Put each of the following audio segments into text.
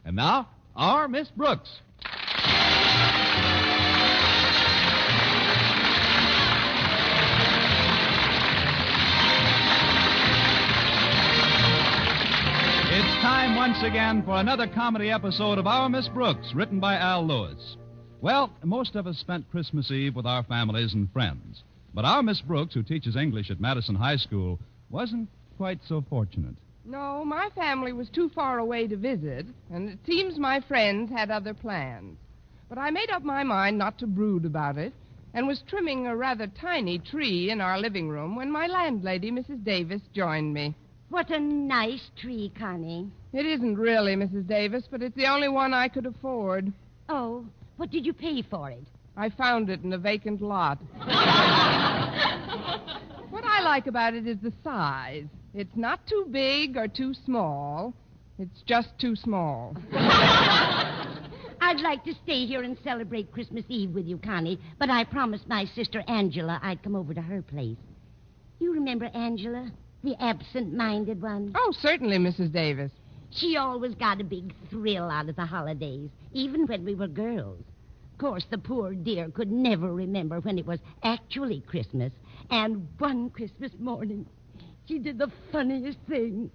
And now, our Miss Brooks. It's time once again for another comedy episode of Our Miss Brooks, written by Al Lewis. Well, most of us spent Christmas Eve with our families and friends. But our Miss Brooks, who teaches English at Madison High School, wasn't quite so fortunate. No, my family was too far away to visit, and it seems my friends had other plans. But I made up my mind not to brood about it, and was trimming a rather tiny tree in our living room when my landlady, Mrs. Davis, joined me. What a nice tree, Connie. It isn't really, Mrs. Davis, but it's the only one I could afford. Oh, what did you pay for it? I found it in a vacant lot. What I like about it is the size. It's not too big or too small. It's just too small. I'd like to stay here and celebrate Christmas Eve with you, Connie, but I promised my sister Angela I'd come over to her place. You remember Angela, the absent-minded one? Oh, certainly, Mrs. Davis. She always got a big thrill out of the holidays, even when we were girls. Of course, the poor dear could never remember when it was actually Christmas. And one Christmas morning, she did the funniest thing.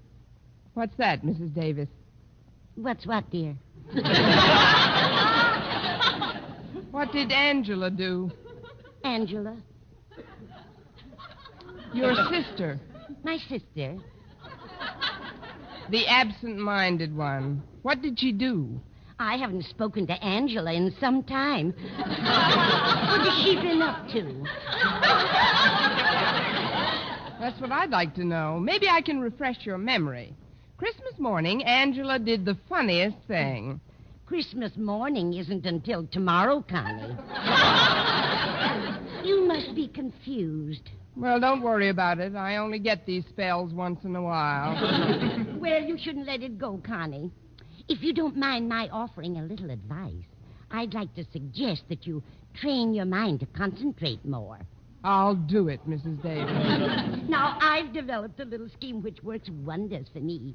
What's that, Mrs. Davis? What's what, dear? What did Angela do? Angela? Your sister. My sister? The absent-minded one. What did she do? I haven't spoken to Angela in some time. What has she been up to? That's what I'd like to know. Maybe I can refresh your memory. Christmas morning, Angela did the funniest thing. Christmas morning isn't until tomorrow, Connie. You must be confused. Well, don't worry about it. I only get these spells once in a while. Well, you shouldn't let it go, Connie. If you don't mind my offering a little advice, I'd like to suggest that you train your mind to concentrate more. I'll do it, Mrs. Davis. Now, I've developed a little scheme which works wonders for me.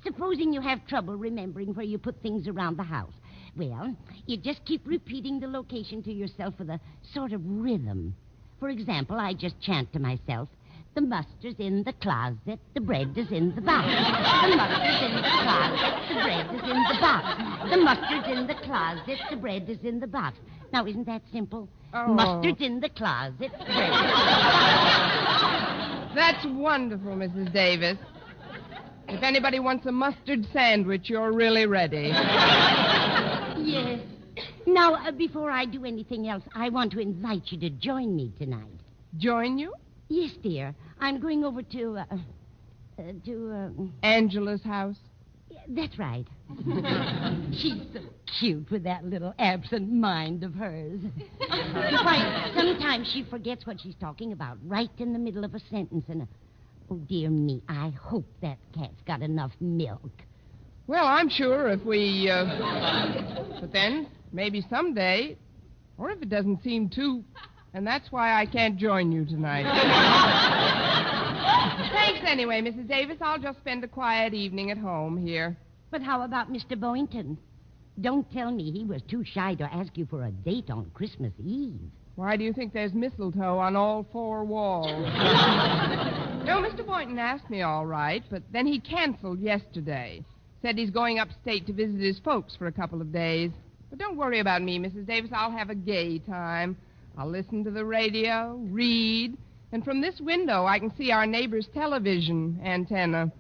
Supposing you have trouble remembering where you put things around the house. Well, you just keep repeating the location to yourself with a sort of rhythm. For example, I just chant to myself, the mustard's in the closet, the bread is in the box. The mustard's in the closet, the bread is in the box. The mustard's in the closet, the bread is in the box. Now, isn't that simple? Oh. Mustard's in the closet, bread is in the box. That's wonderful, Mrs. Davis. If anybody wants a mustard sandwich, you're really ready. Yes. Now, before I do anything else, I want to invite you to join me tonight. Join you? Yes, dear. I'm going over to Angela's house? That's right. She's so cute with that little absent mind of hers. Why, sometimes she forgets what she's talking about right in the middle of a sentence, and oh, dear me, I hope that cat's got enough milk. Well, I'm sure if we, but then, maybe someday, or if it doesn't seem to, and that's why I can't join you tonight. Thanks anyway, Mrs. Davis. I'll just spend a quiet evening at home here. But how about Mr. Boynton? Don't tell me he was too shy to ask you for a date on Christmas Eve. Why do you think there's mistletoe on all four walls? No, Mr. Boynton asked me all right, but then he canceled yesterday. Said he's going upstate to visit his folks for a couple of days. But don't worry about me, Mrs. Davis. I'll have a gay time. I'll listen to the radio, read, and from this window I can see our neighbor's television antenna.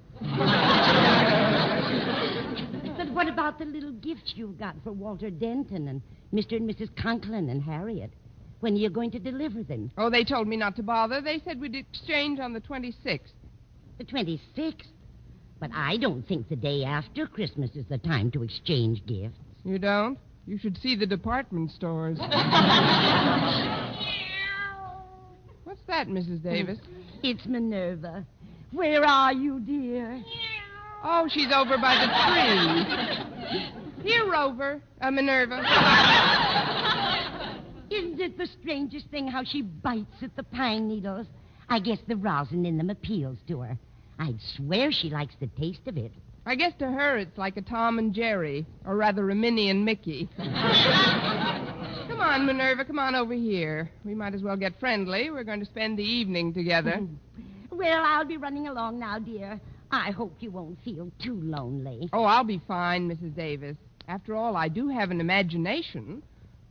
But what about the little gifts you got for Walter Denton and Mr. and Mrs. Conklin and Harriet? When are you going to deliver them? Oh, they told me not to bother. They said we'd exchange on the 26th. The 26th? But I don't think the day after Christmas is the time to exchange gifts. You don't? You should see the department stores. What's that, Mrs. Davis? It's Minerva. Where are you, dear? Oh, she's over by the tree. Here, Rover. Minerva. Isn't it the strangest thing how she bites at the pine needles? I guess the rosin in them appeals to her. I'd swear she likes the taste of it. I guess to her it's like a Tom and Jerry, or rather a Minnie and Mickey. Come on, Minerva, come on over here. We might as well get friendly. We're going to spend the evening together. Well, I'll be running along now, dear. I hope you won't feel too lonely. Oh, I'll be fine, Mrs. Davis. After all, I do have an imagination.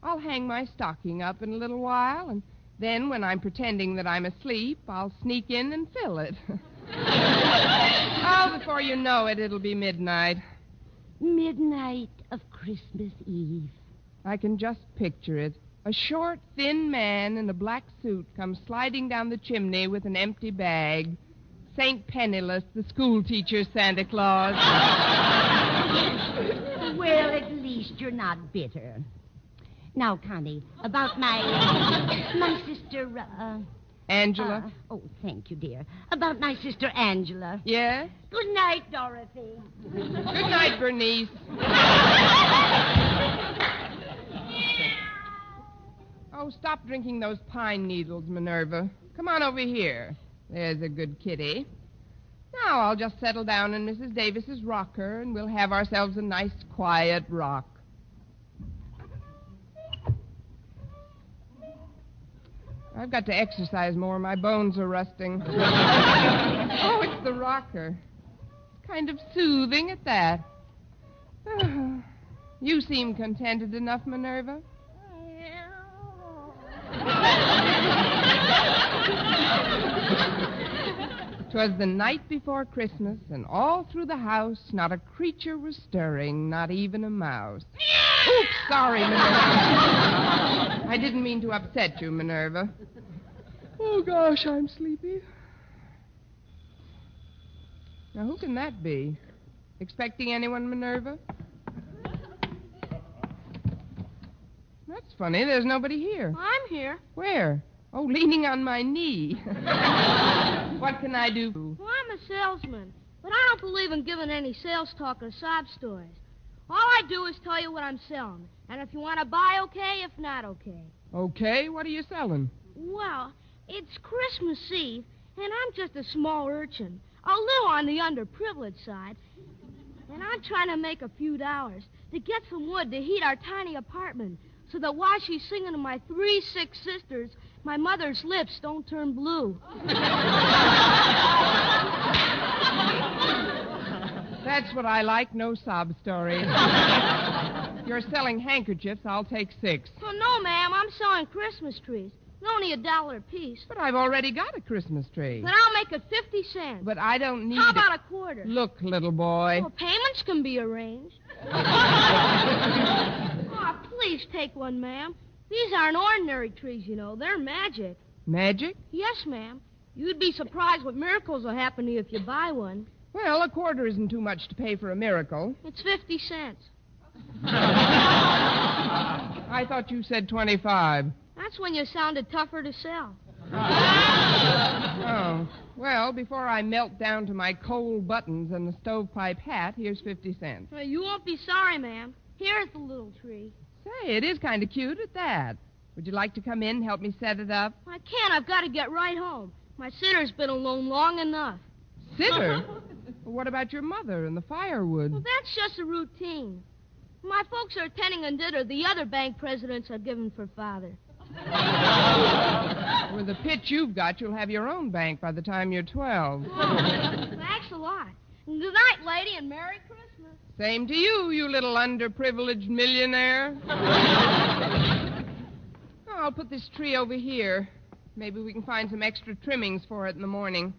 I'll hang my stocking up in a little while, and then when I'm pretending that I'm asleep, I'll sneak in and fill it. Oh, before you know it, it'll be midnight. Midnight of Christmas Eve. I can just picture it. A short, thin man in a black suit comes sliding down the chimney with an empty bag. St. Penniless, the schoolteacher Santa Claus. Well, at least you're not bitter. Now, Connie, about my sister, Angela? Oh, thank you, dear. About my sister Angela. Yes? Good night, Dorothy. Good night, Bernice. Oh, stop drinking those pine needles, Minerva. Come on over here. There's a good kitty. Now I'll just settle down in Mrs. Davis's rocker, and we'll have ourselves a nice, quiet rock. I've got to exercise more. My bones are rusting. Oh, it's the rocker. Kind of soothing at that. You seem contented enough, Minerva. 'Twas the night before Christmas, and all through the house not a creature was stirring, not even a mouse. Oops, sorry, Minerva. I didn't mean to upset you, Minerva. Oh, gosh, I'm sleepy. Now, who can that be? Expecting anyone, Minerva? That's funny. There's nobody here. I'm here. Where? Oh, leaning on my knee. What can I do? Well, I'm a salesman, but I don't believe in giving any sales talk or sob stories. All I do is tell you what I'm selling. And if you want to buy, okay. If not, okay. Okay, what are you selling? Well, it's Christmas Eve, and I'm just a small urchin, a little on the underprivileged side. And I'm trying to make a few dollars to get some wood to heat our tiny apartment so that while she's singing to my 3 sick sisters, my mother's lips don't turn blue. That's what I like, no sob stories. If you're selling handkerchiefs, I'll take 6. Oh, no, ma'am, I'm selling Christmas trees. They're only $1 a piece. But I've already got a Christmas tree. Then I'll make it 50 cents. But I don't need How about a quarter? Look, little boy. Well, payments can be arranged. Oh, please take one, ma'am. These aren't ordinary trees, you know. They're magic. Magic? Yes, ma'am. You'd be surprised what miracles will happen to you if you buy one. Well, a quarter isn't too much to pay for a miracle. It's 50 cents. I thought you said 25. That's when you sounded tougher to sell. Oh. Well, before I melt down to my coal buttons and the stovepipe hat, here's 50 cents. Well, you won't be sorry, ma'am. Here's the little tree. Say, it is kind of cute at that. Would you like to come in and help me set it up? I can't. I've got to get right home. My sitter's been alone long enough. Sitter? Well, what about your mother and the firewood? Well, that's just a routine. My folks are attending a dinner the other bank presidents are given for father. With the pitch you've got, you'll have your own bank by the time you're 12. Thanks a lot. And good night, lady, and Merry Christmas. Same to you, you little underprivileged millionaire. Oh, I'll put this tree over here. Maybe we can find some extra trimmings for it in the morning.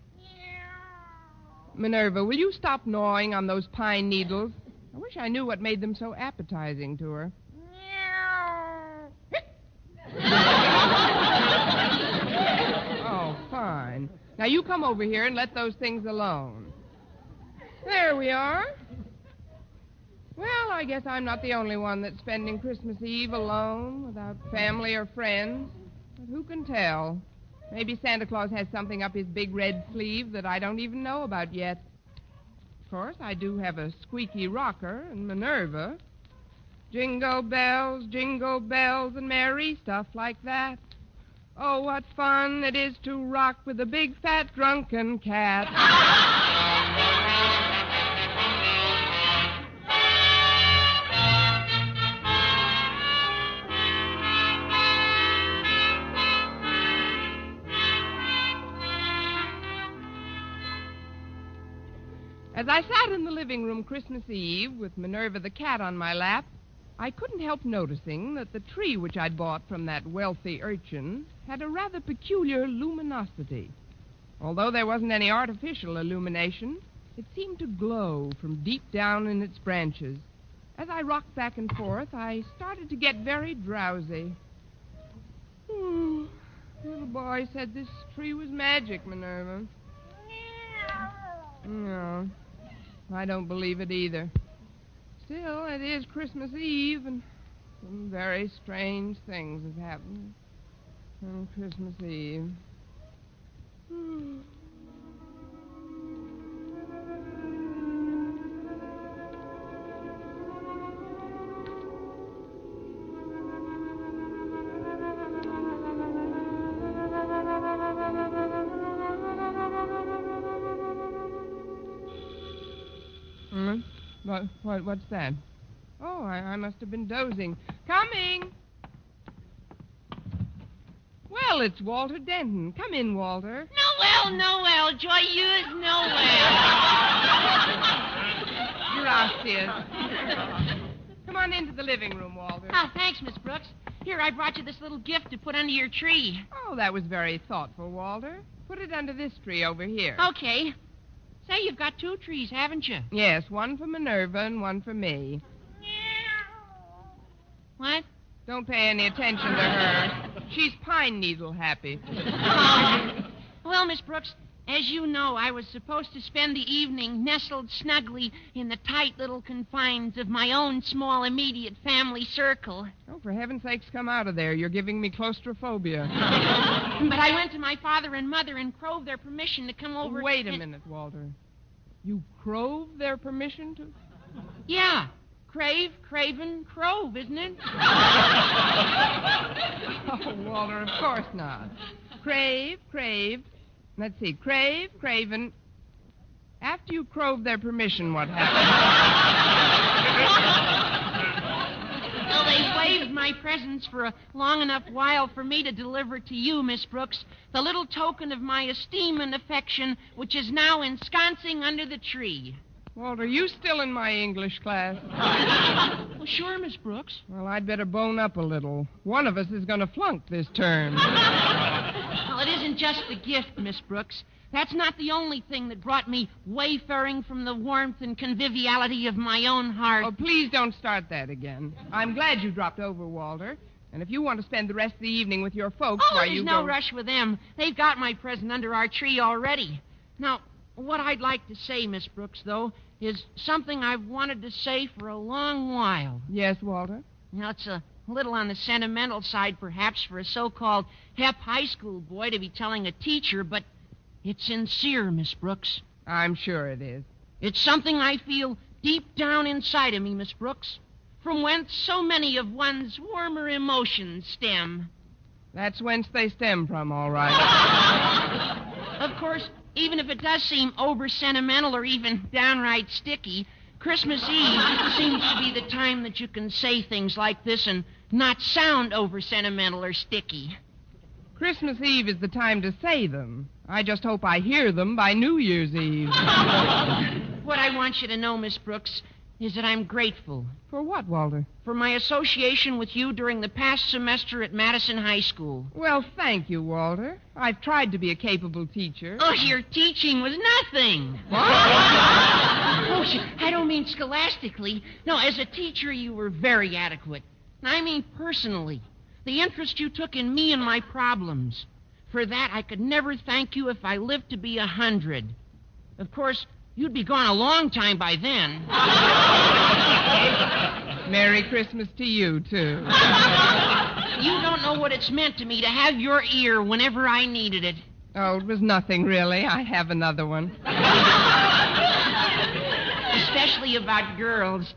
Minerva, will you stop gnawing on those pine needles? I wish I knew what made them so appetizing to her. Oh, fine. Now, you come over here and let those things alone. There we are. Well, I guess I'm not the only one that's spending Christmas Eve alone, without family or friends. But who can tell? Maybe Santa Claus has something up his big red sleeve that I don't even know about yet. Of course, I do have a squeaky rocker and Minerva. Jingle bells, and merry stuff like that. Oh, what fun it is to rock with a big, fat, drunken cat. As I sat in the living room Christmas Eve with Minerva the cat on my lap, I couldn't help noticing that the tree which I'd bought from that wealthy urchin had a rather peculiar luminosity. Although there wasn't any artificial illumination, it seemed to glow from deep down in its branches. As I rocked back and forth, I started to get very drowsy. Little boy said this tree was magic, Minerva. No, I don't believe it either. Still, it is Christmas Eve, and some very strange things have happened on Christmas Eve. What's that? Oh, I must have been dozing. Coming! Well, it's Walter Denton. Come in, Walter. Noel, joyeuse Noel. Gracias. Come on into the living room, Walter. Oh, thanks, Miss Brooks. Here, I brought you this little gift to put under your tree. Oh, that was very thoughtful, Walter. Put it under this tree over here. Okay. Say, you've got 2 trees, haven't you? Yes, one for Minerva and one for me. What? Don't pay any attention to her. She's pine needle happy. Well, Miss Brooks, as you know, I was supposed to spend the evening nestled snugly in the tight little confines of my own small immediate family circle. Oh, for heaven's sakes, come out of there. You're giving me claustrophobia. But I went to my father and mother and crowed their permission to come over. Wait a minute, Walter. You crove their permission to? Yeah. Crave, craven, crove, isn't it? Oh, Walter, of course not. Crave, craved. Let's see. Crave, craven. After you crove their permission, what happened? Well, they waived my presence for a long enough while for me to deliver to you, Miss Brooks, the little token of my esteem and affection, which is now ensconcing under the tree. Walter, you still in my English class? Well, sure, Miss Brooks. Well, I'd better bone up a little. One of us is going to flunk this term. Well, it isn't just the gift, Miss Brooks. That's not the only thing that brought me wayfaring from the warmth and conviviality of my own heart. Oh, please don't start that again. I'm glad you dropped over, Walter. And if you want to spend the rest of the evening with your folks, Oh, why there's you no go... rush with them. They've got my present under our tree already. Now, what I'd like to say, Miss Brooks, though, is something I've wanted to say for a long while. Yes, Walter? Now, it's a little on the sentimental side, perhaps, for a so-called hep high school boy to be telling a teacher, but it's sincere, Miss Brooks. I'm sure it is. It's something I feel deep down inside of me, Miss Brooks, from whence so many of one's warmer emotions stem. That's whence they stem from, all right. Of course, even if it does seem over-sentimental or even downright sticky, Christmas Eve seems to be the time that you can say things like this and not sound over-sentimental or sticky. Christmas Eve is the time to say them. I just hope I hear them by New Year's Eve. What I want you to know, Miss Brooks, is that I'm grateful. For what, Walter? For my association with you during the past semester at Madison High School. Well, thank you, Walter. I've tried to be a capable teacher. Oh, your teaching was nothing. What? Oh, I don't mean scholastically. No, as a teacher, you were very adequate. I mean personally. The interest you took in me and my problems. For that, I could never thank you if I lived to be 100. Of course, you'd be gone a long time by then. Merry Christmas to you, too. You don't know what it's meant to me to have your ear whenever I needed it. Oh, it was nothing, really. I have another one. Especially about girls.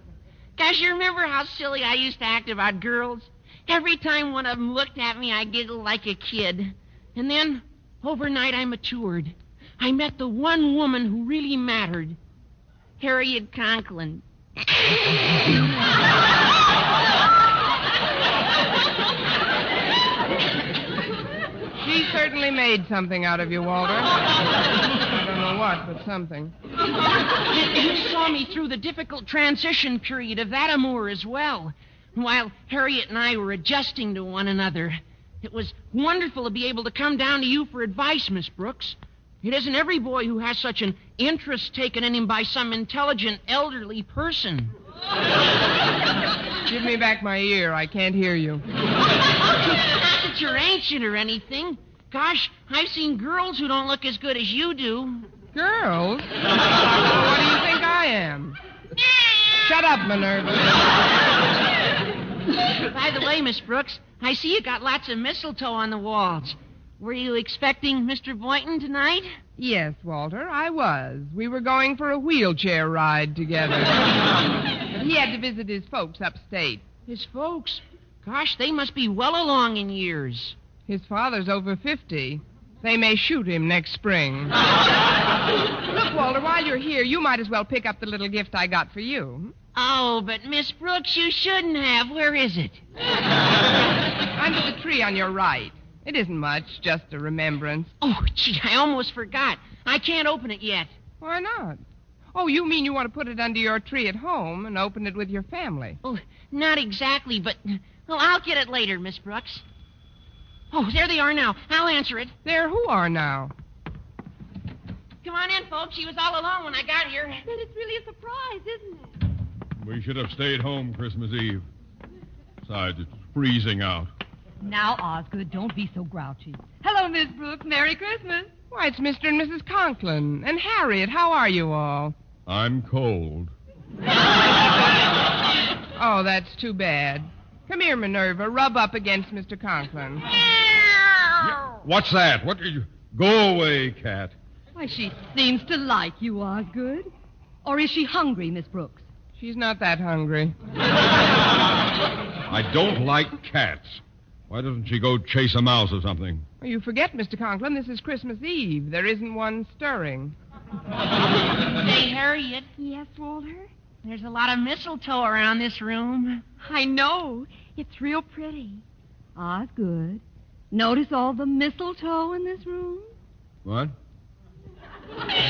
Gosh, you remember how silly I used to act about girls? Every time one of them looked at me, I giggled like a kid. And then, overnight, I matured. I met the one woman who really mattered. Harriet Conklin. She certainly made something out of you, Walter. I don't know what, but something. You saw me through the difficult transition period of that amour as well, while Harriet and I were adjusting to one another. It was wonderful to be able to come down to you for advice, Miss Brooks. It isn't every boy who has such an interest taken in him by some intelligent, elderly person. Give me back my ear. I can't hear you. Not that you're ancient or anything. Gosh, I've seen girls who don't look as good as you do. Girls? What do you think I am? Shut up, Minerva. By the way, Miss Brooks, I see you got lots of mistletoe on the walls. Were you expecting Mr. Boynton tonight? Yes, Walter, I was. We were going for a wheelchair ride together. He had to visit his folks upstate. His folks? Gosh, they must be well along in years. His father's over 50. They may shoot him next spring. Look, Walter, while you're here, you might as well pick up the little gift I got for you. Oh, but Miss Brooks, you shouldn't have. Where is it? Under the tree on your right. It isn't much, just a remembrance. Oh, gee, I almost forgot. I can't open it yet. Why not? Oh, you mean you want to put it under your tree at home and open it with your family? Oh, not exactly, but... Well, I'll get it later, Miss Brooks. Oh, there they are now. I'll answer it. There who are now? Come on in, folks. She was all alone when I got here. Then it's really a surprise, isn't it? We should have stayed home Christmas Eve. Besides, it's freezing out. Now, Osgood, don't be so grouchy. Hello, Miss Brooks. Merry Christmas. Why, it's Mr. and Mrs. Conklin. And Harriet, how are you all? I'm cold. Oh, that's too bad. Come here, Minerva. Rub up against Mr. Conklin. What's that? What did you... Go away, cat. Why, she seems to like you, Osgood. Or is she hungry, Miss Brooks? She's not that hungry. I don't like cats. Why doesn't she go chase a mouse or something? Well, you forget, Mr. Conklin, this is Christmas Eve. There isn't one stirring. Say, Harriet, Yes, Walter? there's a lot of mistletoe around this room. I know. It's real pretty. Osgood, notice all the mistletoe in this room? What?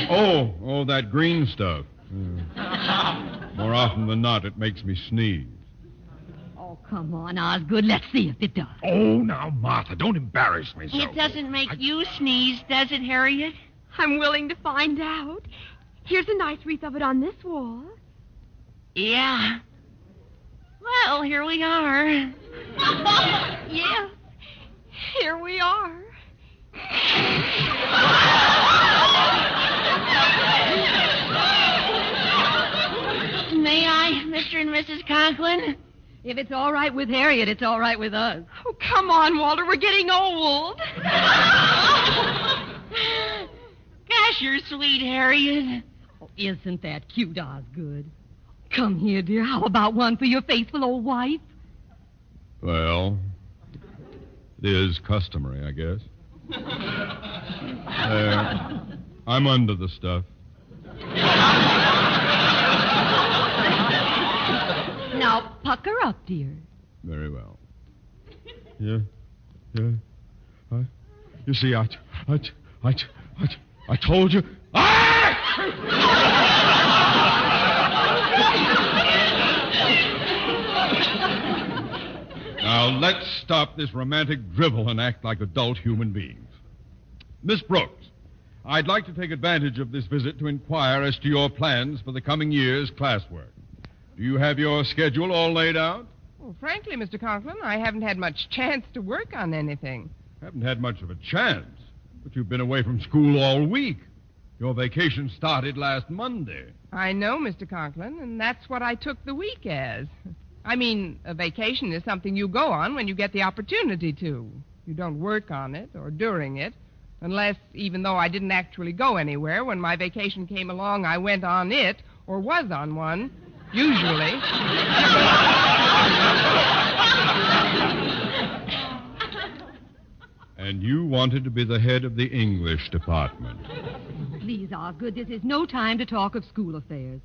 Oh, that green stuff. More often than not, it makes me sneeze. Oh, come on, Osgood. Let's see if it does. Oh, now, Martha, don't embarrass me so. It doesn't make you sneeze, does it, Harriet? I'm willing to find out. Here's a nice wreath of it on this wall. Yeah. Well, here we are. Yes. Here we are. May I, Mr. and Mrs. Conklin? If it's all right with Harriet, it's all right with us. Oh, come on, Walter. We're getting old. Gosh, you're sweet, Harriet. Oh, isn't that cute, Osgood? Come here, dear. How about one for your faithful old wife? Well, it is customary, I guess. I'm under the stuff. Now, pucker up, dear. Very well. Yeah. You see, I told you. Now, let's stop this romantic drivel and act like adult human beings. Miss Brooks, I'd like to take advantage of this visit to inquire as to your plans for the coming year's classwork. Do you have your schedule all laid out? Well, frankly, Mr. Conklin, I haven't had much chance to work on anything. Haven't had much of a chance, but you've been away from school all week. Your vacation started last Monday. I know, Mr. Conklin, and that's what I took the week as. I mean, a vacation is something you go on when you get the opportunity to. You don't work on it or during it, unless, even though I didn't actually go anywhere, when my vacation came along, I went on it or was on one, usually. And you wanted to be the head of the English department. Please, Osgood, this is no time to talk of school affairs.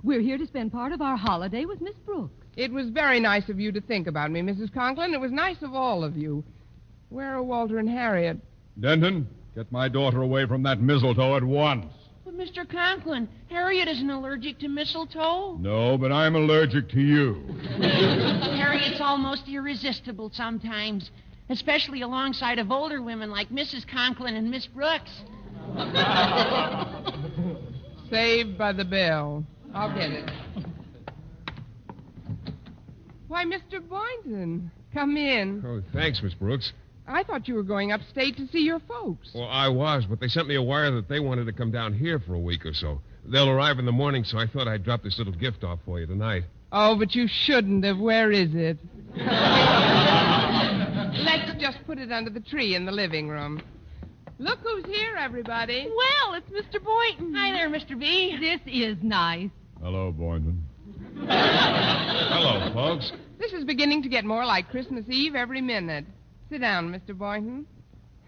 We're here to spend part of our holiday with Miss Brooks. It was very nice of you to think about me, Mrs. Conklin. It was nice of all of you. Where are Walter and Harriet? Denton, get my daughter away from that mistletoe at once. But, Mr. Conklin, Harriet isn't allergic to mistletoe. No, but I'm allergic to you. Harriet's almost irresistible sometimes, especially alongside of older women like Mrs. Conklin and Miss Brooks. Saved by the bell. I'll get it. Why, Mr. Boynton, come in. Oh, thanks, Miss Brooks. I thought you were going upstate to see your folks. Well, I was, but they sent me a wire that they wanted to come down here for a week or so. They'll arrive in the morning, so I thought I'd drop this little gift off for you tonight. Oh, but you shouldn't have. Where is it? Let's just put it under the tree in the living room. Look who's here, everybody. Well, it's Mr. Boynton. Hi there, Mr. B. This is nice. Hello, Boynton. Hello, folks. This is beginning to get more like Christmas Eve every minute. Sit down, Mr. Boynton.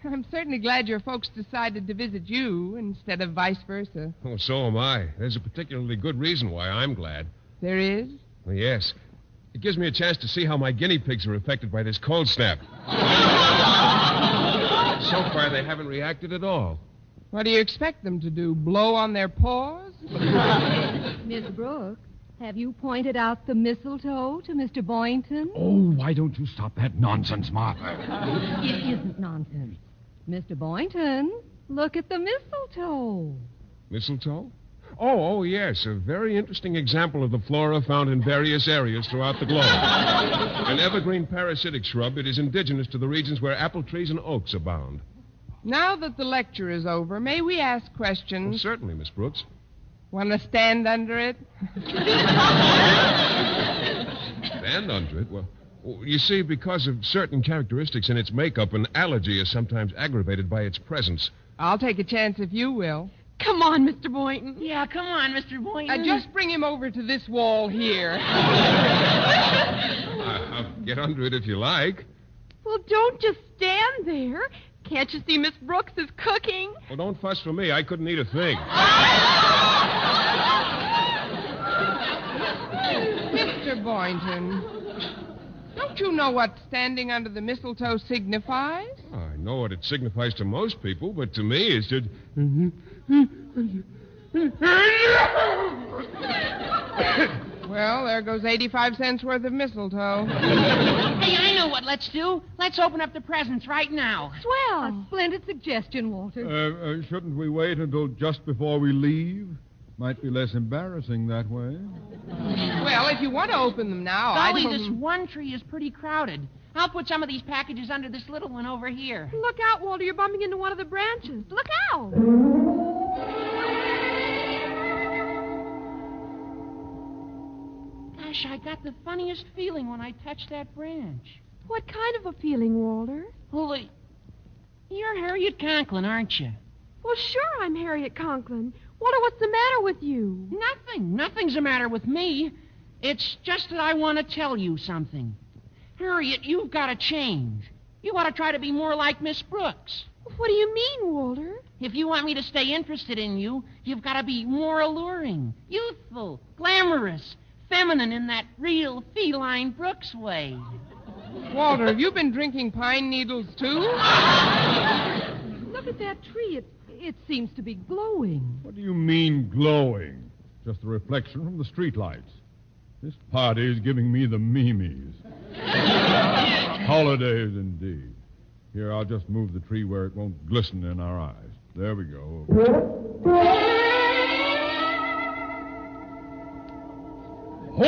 I'm certainly glad your folks decided to visit you instead of vice versa. Oh, so am I. There's a particularly good reason why I'm glad. There is? Well, yes. It gives me a chance to see how my guinea pigs are affected by this cold snap. So far, they haven't reacted at all. What do you expect them to do? Blow on their paws? Miss Brooks, have you pointed out the mistletoe to Mr. Boynton? Oh, why don't you stop that nonsense, Martha? It isn't nonsense. Mr. Boynton, look at the mistletoe. Mistletoe? Oh, yes. A very interesting example of the flora found in various areas throughout the globe. An evergreen parasitic shrub, it is indigenous to the regions where apple trees and oaks abound. Now that the lecture is over, may we ask questions? Well, certainly, Miss Brooks. Want to stand under it? Stand under it? Well, you see, because of certain characteristics in its makeup, an allergy is sometimes aggravated by its presence. I'll take a chance if you will. Come on, Mr. Boynton. Yeah, come on, Mr. Boynton. Just bring him over to this wall here. I'll get under it if you like. Well, don't just stand there. Can't you see Miss Brooks is cooking? Well, don't fuss for me. I couldn't eat a thing. Mr. Boynton, don't you know what standing under the mistletoe signifies? Oh, I know what it signifies to most people, but to me it's just... Well, there goes 85 cents worth of mistletoe. Hey, I know what let's do. Let's open up the presents right now. Swell. A splendid suggestion, Walter. Shouldn't we wait until just before we leave? Might be less embarrassing that way. Well, if you want to open them now, Golly, this one tree is pretty crowded. I'll put some of these packages under this little one over here. Look out, Walter. You're bumping into one of the branches. Look out. Gosh, I got the funniest feeling when I touched that branch. What kind of a feeling, Walter? Well, you're Harriet Conklin, aren't you? Well, sure, I'm Harriet Conklin. Walter, what's the matter with you? Nothing. Nothing's the matter with me. It's just that I want to tell you something. Harriet, you've got to change. You ought to try to be more like Miss Brooks. What do you mean, Walter? If you want me to stay interested in you, you've got to be more alluring, youthful, glamorous, feminine in that real feline Brooks way. Walter, have you been drinking pine needles, too? Look at that tree. It seems to be glowing. What do you mean, glowing? Just a reflection from the streetlights. This party is giving me the memes. Holidays, indeed. Here, I'll just move the tree where it won't glisten in our eyes. There we go. Ho,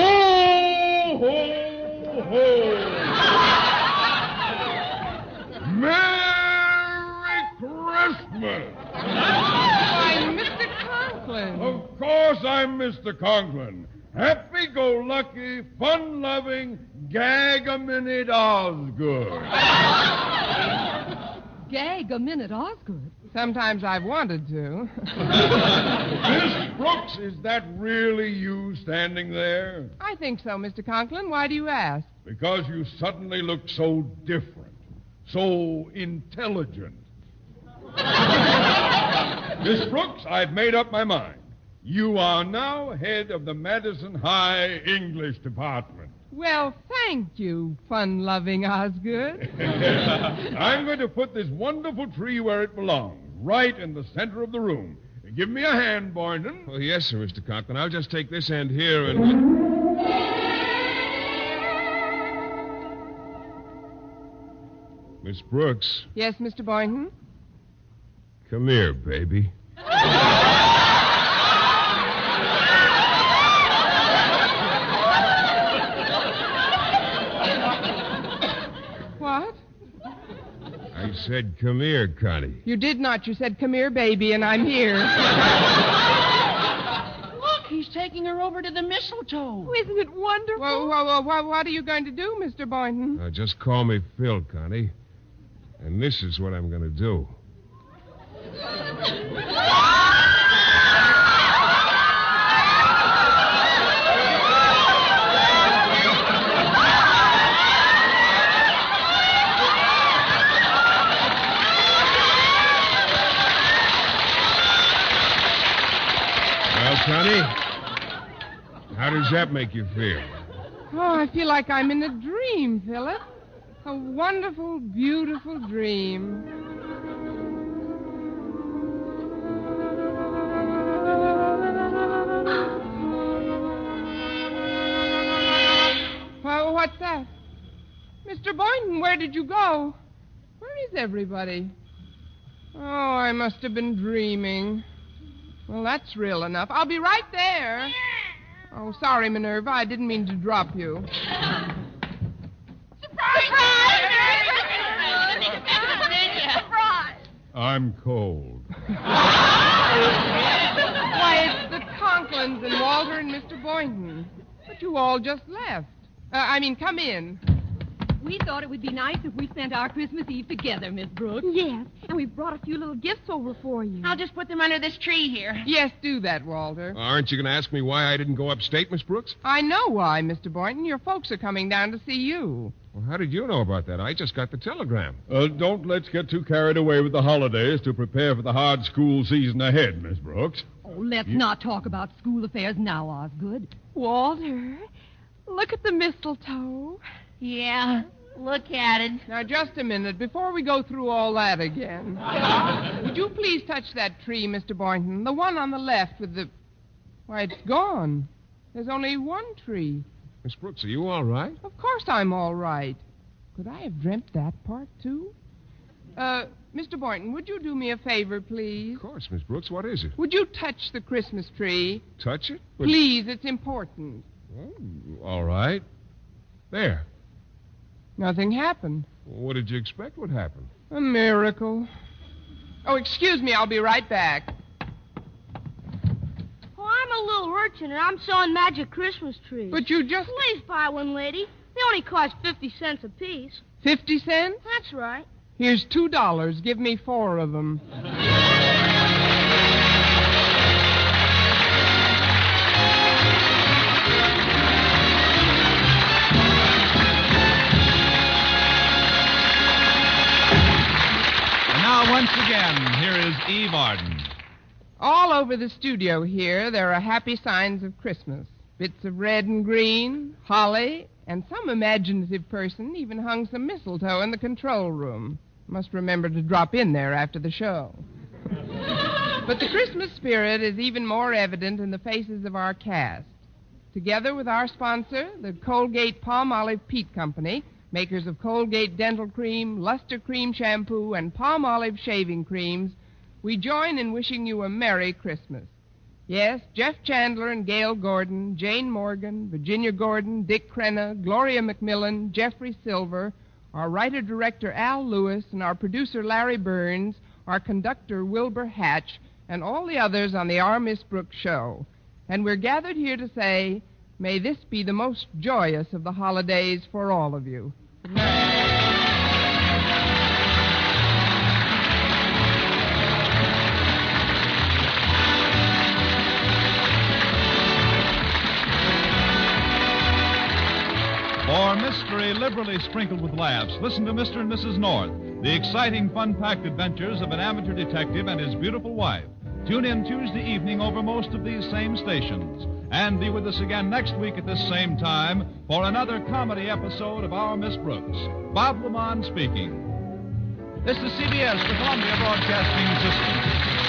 ho, ho! Merry Christmas! Why, Mr. Conklin. Of course I'm Mr. Conklin. Happy-go-lucky, fun-loving, gag-a-minute Osgood. Gag a minute, Osgood. Sometimes I've wanted to. Miss Brooks, is that really you standing there? I think so, Mr. Conklin. Why do you ask? Because you suddenly look so different, so intelligent. Miss Brooks, I've made up my mind. You are now head of the Madison High English Department. Well, thank you, fun-loving Osgood. I'm going to put this wonderful tree where it belongs, right in the center of the room. Give me a hand, Boynton. Oh, yes, sir, Mr. Conklin. I'll just take this end here and... Miss Brooks, Yes, Mr. Boynton? come here, baby. What? I said, come here, Connie. You did not. You said, come here, baby, and I'm here. Look, he's taking her over to the mistletoe. Oh, isn't it wonderful? Well, what are you going to do, Mr. Boynton? Just call me Phil, Connie. And this is what I'm going to do. Well, Connie, how does that make you feel? Oh, I feel like I'm in a dream, Philip. A wonderful, beautiful dream. Well, what's that? Mr. Boynton, where did you go? Where is everybody? Oh, I must have been dreaming. Well, that's real enough. I'll be right there. Oh, sorry, Minerva. I didn't mean to drop you. I'm cold. Why, it's the Conklins and Walter and Mr. Boynton. But you all just left. Come in. We thought it would be nice if we spent our Christmas Eve together, Miss Brooks. Yes, and we've brought a few little gifts over for you. I'll just put them under this tree here. Yes, do that, Walter. Aren't you going to ask me why I didn't go upstate, Miss Brooks? I know why, Mr. Boynton. Your folks are coming down to see you. Well, how did you know about that? I just got the telegram. Don't let's get too carried away with the holidays to prepare for the hard school season ahead, Miss Brooks. Oh, let's not talk about school affairs now, Osgood. Walter, look at the mistletoe. Yeah, look at it. Now, just a minute, before we go through all that again. Would you please touch that tree, Mr. Boynton? The one on the left with the... Why, it's gone. There's only one tree. Miss Brooks, are you all right? Of course I'm all right. Could I have dreamt that part, too? Mr. Boynton, would you do me a favor, please? Of course, Miss Brooks. What is it? Would you touch the Christmas tree? Touch it? Please, it's important. Oh, all right. There. Nothing happened. What did you expect would happen? A miracle. Oh, excuse me, I'll be right back. Oh, I'm a little urchin, and I'm selling magic Christmas trees. But you just... Please buy one, lady. They only cost 50 cents apiece. 50 cents? That's right. Here's $2. Give me 4 of them. Now, once again, here is Eve Arden. All over the studio here, there are happy signs of Christmas. Bits of red and green, holly, and some imaginative person even hung some mistletoe in the control room. Must remember to drop in there after the show. But the Christmas spirit is even more evident in the faces of our cast. Together with our sponsor, the Colgate Palmolive Peat Company, makers of Colgate Dental Cream, Luster Cream Shampoo, and Palmolive Shaving Creams, we join in wishing you a Merry Christmas. Yes, Jeff Chandler and Gale Gordon, Jane Morgan, Virginia Gordon, Dick Crenna, Gloria McMillan, Jeffrey Silver, our writer-director Al Lewis, and our producer Larry Burns, our conductor Wilbur Hatch, and all the others on the Our Miss Brooks show. And we're gathered here to say, may this be the most joyous of the holidays for all of you. Good night. For mystery liberally sprinkled with laughs, listen to Mr. and Mrs. North, the exciting, fun-packed adventures of an amateur detective and his beautiful wife. Tune in Tuesday evening over most of these same stations. And be with us again next week at this same time for another comedy episode of Our Miss Brooks. Bob Lamont speaking. This is CBS, the Columbia Broadcasting System.